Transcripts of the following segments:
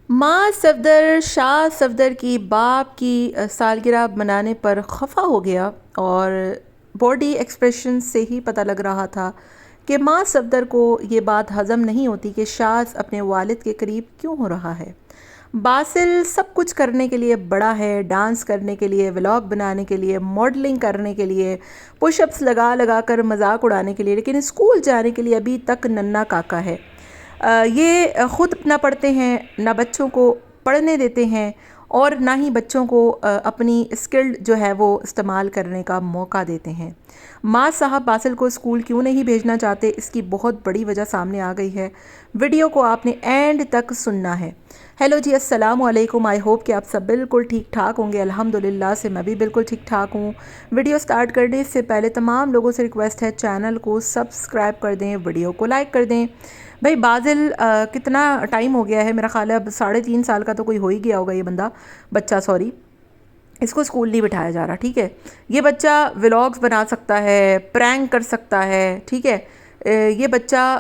माँ सफदर शाह सफदर की बाप की सालगिरह मनाने पर खफा हो गया और बॉडी एक्सप्रेशन से ही पता लग रहा था कि माँ सफदर को ये बात हज़म नहीं होती कि शाज अपने वालिद के करीब क्यों हो रहा है। बासिल सब कुछ करने के लिए बड़ा है, डांस करने के लिए, व्लॉग बनाने के लिए, मॉडलिंग करने के लिए, पुशअप्स लगा लगा कर मजाक उड़ाने के लिए, लेकिन स्कूल जाने के लिए अभी तक नन्ना काका है। ये खुद ना पढ़ते हैं, ना बच्चों को पढ़ने देते हैं और ना ही बच्चों को अपनी स्किल्ड जो है वो इस्तेमाल करने का मौका देते हैं। माँ साहब बासिल को स्कूल क्यों नहीं भेजना चाहते, इसकी बहुत बड़ी वजह सामने आ गई है। वीडियो को आपने एंड तक सुनना है। हेलो जी, अस्सलाम वालेकुम। आई होप कि आप सब बिल्कुल ठीक ठाक होंगे। अल्हम्दुलिल्लाह से मैं भी बिल्कुल ठीक ठाक हूँ। वीडियो स्टार्ट करने से पहले तमाम लोगों से रिक्वेस्ट है, चैनल को सब्सक्राइब कर दें, वीडियो को लाइक कर दें। भाई बाजिल कितना टाइम हो गया है, मेरा ख्याल है अब 3.5 साल का तो कोई हो ही गया होगा ये बच्चा सॉरी। इसको स्कूल नहीं बिठाया जा रहा, ठीक है। ये बच्चा व्लॉग्स बना सकता है, प्रैंक कर सकता है, ठीक है। ये बच्चा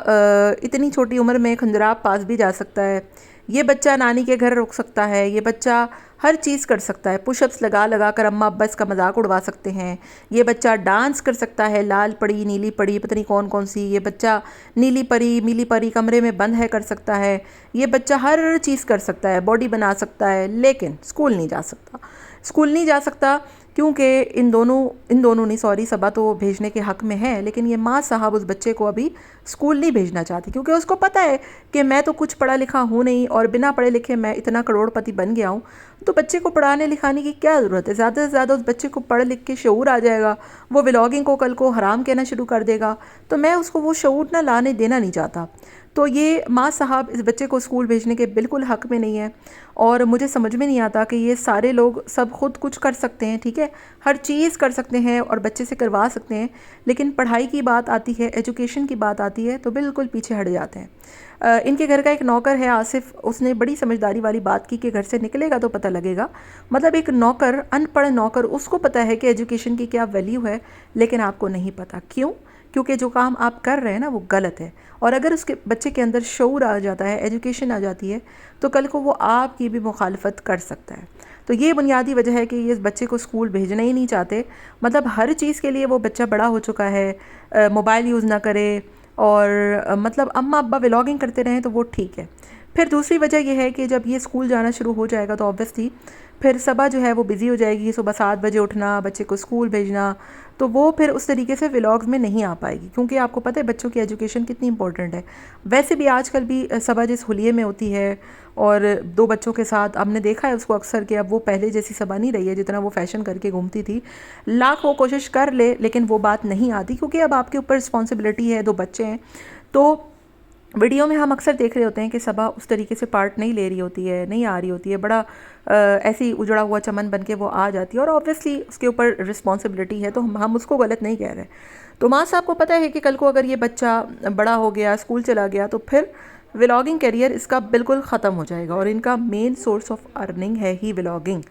इतनी छोटी उम्र में खंजराब पास भी जा सकता है। ये बच्चा नानी के घर रुक सकता है। ये बच्चा हर चीज़ कर सकता है। पुशअप्स लगा लगा कर अम्मा अब्बा इसका मजाक उड़वा सकते हैं। ये बच्चा डांस कर सकता है, लाल परी नीली परी पता नहीं कौन कौन सी। ये बच्चा नीली परी मिली परी कमरे में बंद है कर सकता है। ये बच्चा हर चीज़ कर सकता है, बॉडी बना सकता है, लेकिन स्कूल नहीं जा सकता। स्कूल नहीं जा सकता क्योंकि इन दोनों नहीं सॉरी सबा तो भेजने के हक़ में है, लेकिन ये माँ साहब उस बच्चे को अभी स्कूल नहीं भेजना चाहती क्योंकि उसको पता है कि मैं तो कुछ पढ़ा लिखा हूँ नहीं और बिना पढ़े लिखे मैं इतना करोड़पति बन गया हूँ। तो बच्चे को पढ़ाने लिखाने की क्या ज़रूरत है। ज़्यादा से ज़्यादा उस बच्चे को पढ़ लिख के शऊर आ जाएगा, वो व्लॉगिंग को कल को हराम कहना शुरू कर देगा। तो मैं उसको वो शऊर ना लाने देना नहीं चाहता। तो ये माँ साहब इस बच्चे को स्कूल भेजने के बिल्कुल हक़ में नहीं है। और मुझे समझ में नहीं आता कि ये सारे लोग सब खुद कुछ कर सकते हैं, ठीक है, हर चीज़ कर सकते हैं और बच्चे से करवा सकते हैं, लेकिन पढ़ाई की बात आती है, एजुकेशन की बात आती है तो बिल्कुल पीछे हट जाते हैं। इनके घर का एक नौकर है आसिफ, उसने बड़ी समझदारी वाली बात की कि घर से निकलेगा तो पता लगेगा। मतलब एक नौकर, अनपढ़ नौकर, उसको पता है कि एजुकेशन की क्या वैल्यू है, लेकिन आपको नहीं पता। क्यों? क्योंकि जो काम आप कर रहे हैं ना वो गलत है। और अगर उसके बच्चे के अंदर शऊर आ जाता है, एजुकेशन आ जाती है, तो कल को वो आपकी भी मुखालफत कर सकता है। तो ये बुनियादी वजह है कि ये इस बच्चे को स्कूल भेजना ही नहीं चाहते। मतलब हर चीज़ के लिए वो बच्चा बड़ा हो चुका है, मोबाइल यूज़ ना करे और मतलब अम्मा अब्बा व्लॉगिंग करते रहें तो वो ठीक है। फिर दूसरी वजह यह है कि जब ये स्कूल जाना शुरू हो जाएगा तो ऑब्वियसली फिर सबा जो है वो बिज़ी हो जाएगी, सुबह 7 बजे उठना, बच्चे को स्कूल भेजना, तो वो फिर उस तरीके से व्लॉग्स में नहीं आ पाएगी क्योंकि आपको पता है बच्चों की एजुकेशन कितनी इंपॉर्टेंट है। वैसे भी आजकल भी सबा जिस हुलिये में होती है और 2 बच्चों के साथ हमने देखा है उसको अक्सर कि अब वो पहले जैसी सबा नहीं रही है जितना वो फ़ैशन करके घूमती थी। लाख वो कोशिश कर ले लेकिन वो बात नहीं आती क्योंकि अब आपके ऊपर रिस्पॉन्सिबिलिटी है, 2 बच्चे हैं। तो वीडियो में हम अक्सर देख रहे होते हैं कि सबा उस तरीके से पार्ट नहीं ले रही होती है, नहीं आ रही होती है, बड़ा ऐसी उजड़ा हुआ चमन बन के वो आ जाती है और ऑब्वियसली उसके ऊपर रिस्पॉन्सिबिलिटी है, तो हम उसको गलत नहीं कह रहे। तो माँ साहब को पता है कि कल को अगर ये बच्चा बड़ा हो गया, स्कूल चला गया, तो फिर व्लॉगिंग करियर इसका बिल्कुल ख़त्म हो जाएगा और इनका मेन सोर्स ऑफ अर्निंग है ही व्लॉगिंग।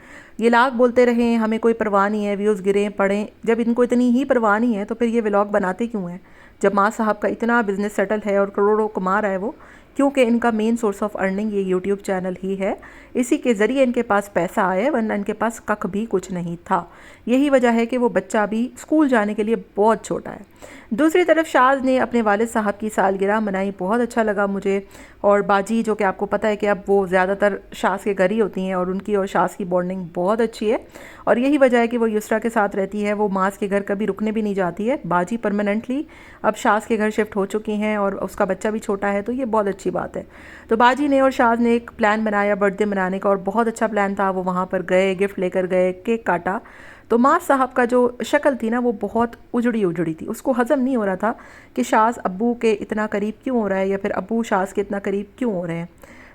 ये लाख बोलते रहें हमें कोई परवाह नहीं है, व्यूज़ गिरें पड़ें, जब इनको इतनी ही परवाह नहीं है तो फिर ये व्लॉग बनाते क्यों हैं? जब माँ साहब का इतना बिज़नेस सेटल है और करोड़ों कमा रहा है वो, क्योंकि इनका मेन सोर्स ऑफ अर्निंग ये यूट्यूब चैनल ही है। इसी के ज़रिए इनके पास पैसा आया, वरना इनके पास कख भी कुछ नहीं था। यही वजह है कि वो बच्चा अभी स्कूल जाने के लिए बहुत छोटा है। दूसरी तरफ शाज ने अपने वालिद साहब की सालगिरह मनाई, बहुत अच्छा लगा मुझे। और बाजी जो कि आपको पता है कि अब वो ज़्यादातर शाज के घर ही होती हैं और उनकी और शाज की बॉन्डिंग बहुत अच्छी है और यही वजह है कि वो युसरा के साथ रहती है। वो मास के घर कभी रुकने भी नहीं जाती है। बाजी परमानेंटली अब शाज के घर शिफ्ट हो चुकी हैं और उसका बच्चा भी छोटा है, तो ये बहुत अच्छी बात है। तो बाजी ने और शाज ने एक प्लान बनाया बर्थडे मनाने का और बहुत अच्छा प्लान था। वो वहाँ पर गए, गिफ्ट लेकर गए, केक काटा। तो माँ साहब का जो शक्ल थी ना वो बहुत उजड़ी थी, उसको हज़म नहीं हो रहा था कि शाज अब्बू के इतना करीब क्यों हो रहा है या फिर अब्बू शाज के इतना करीब क्यों हो रहे हैं।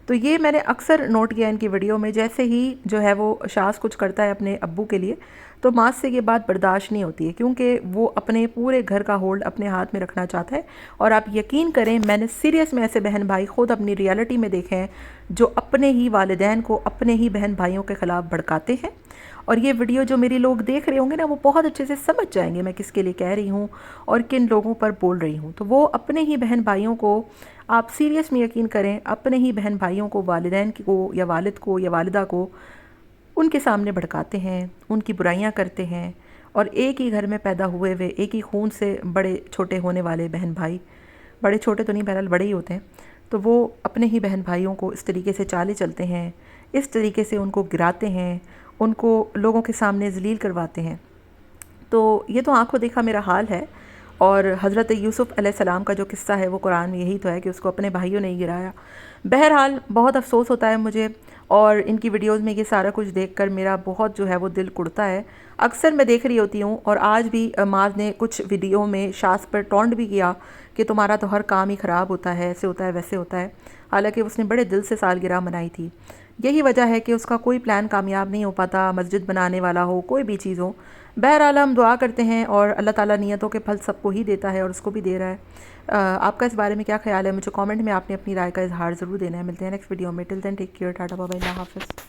तो ये मैंने अक्सर नोट किया इनकी वीडियो में, जैसे ही जो है वो शाज कुछ करता है अपने अब्बू के लिए तो माँ से ये बात बर्दाश्त नहीं होती है क्योंकि वो अपने पूरे घर का होल्ड अपने हाथ में रखना चाहता है। और आप यकीन करें, मैंने सीरियस में ऐसे बहन भाई ख़ुद अपनी रियलिटी में देखे हैं जो अपने ही वालिदैन को अपने ही बहन भाइयों के ख़िलाफ़ भड़काते हैं और ये वीडियो जो मेरे लोग देख रहे होंगे ना, वो बहुत अच्छे से समझ जाएंगे मैं किसके लिए कह रही हूँ और किन लोगों पर बोल रही हूँ। तो वो अपने ही बहन भाइयों को, आप सीरियस में यकीन करें, अपने ही बहन भाइयों को, वालिदैन को या वालिद को या वालिदा को उनके सामने भड़काते हैं, उनकी बुराइयां करते हैं। और एक ही घर में पैदा हुए हुए, एक ही खून से बड़े छोटे होने वाले बहन भाई, बड़े छोटे तो नहीं, बहरहाल बड़े ही होते हैं, तो वो अपने ही बहन भाइयों को इस तरीके से चाले चलते हैं, इस तरीके से उनको गिराते हैं, उनको लोगों के सामने ज़लील करवाते हैं। तो ये तो आंखों देखा मेरा हाल है। और हज़रत यूसुफ़ अलैहिस्सलाम का जो किस्सा है वो कुरान में यही तो है कि उसको अपने भाइयों ने ही गिराया। बहरहाल बहुत अफ़सोस होता है मुझे, और इनकी वीडियोज़ में ये सारा कुछ देखकर मेरा बहुत जो है वो दिल कुड़ता है। अक्सर मैं देख रही होती हूँ, और आज भी माज ने कुछ वीडियो में शाज़ पर टॉन्ट भी किया कि तुम्हारा तो हर काम ही ख़राब होता है, ऐसे होता है वैसे होता है। हालांकि उसने बड़े दिल से सालगिरह मनाई थी। यही वजह है कि उसका कोई प्लान कामयाब नहीं हो पाता, मस्जिद बनाने वाला हो, कोई भी चीज़ हो। बहरहाल हम दुआ करते हैं, और अल्लाह ताला नियतों के फल सबको ही देता है और उसको भी दे रहा है। आपका इस बारे में क्या ख्याल है? मुझे कमेंट में आपने अपनी राय का इजहार ज़रूर देना है। मिलते हैं नेक्स्ट वीडियो में। Till then take care, tata bye bye, अल्लाह हाफ़िज़।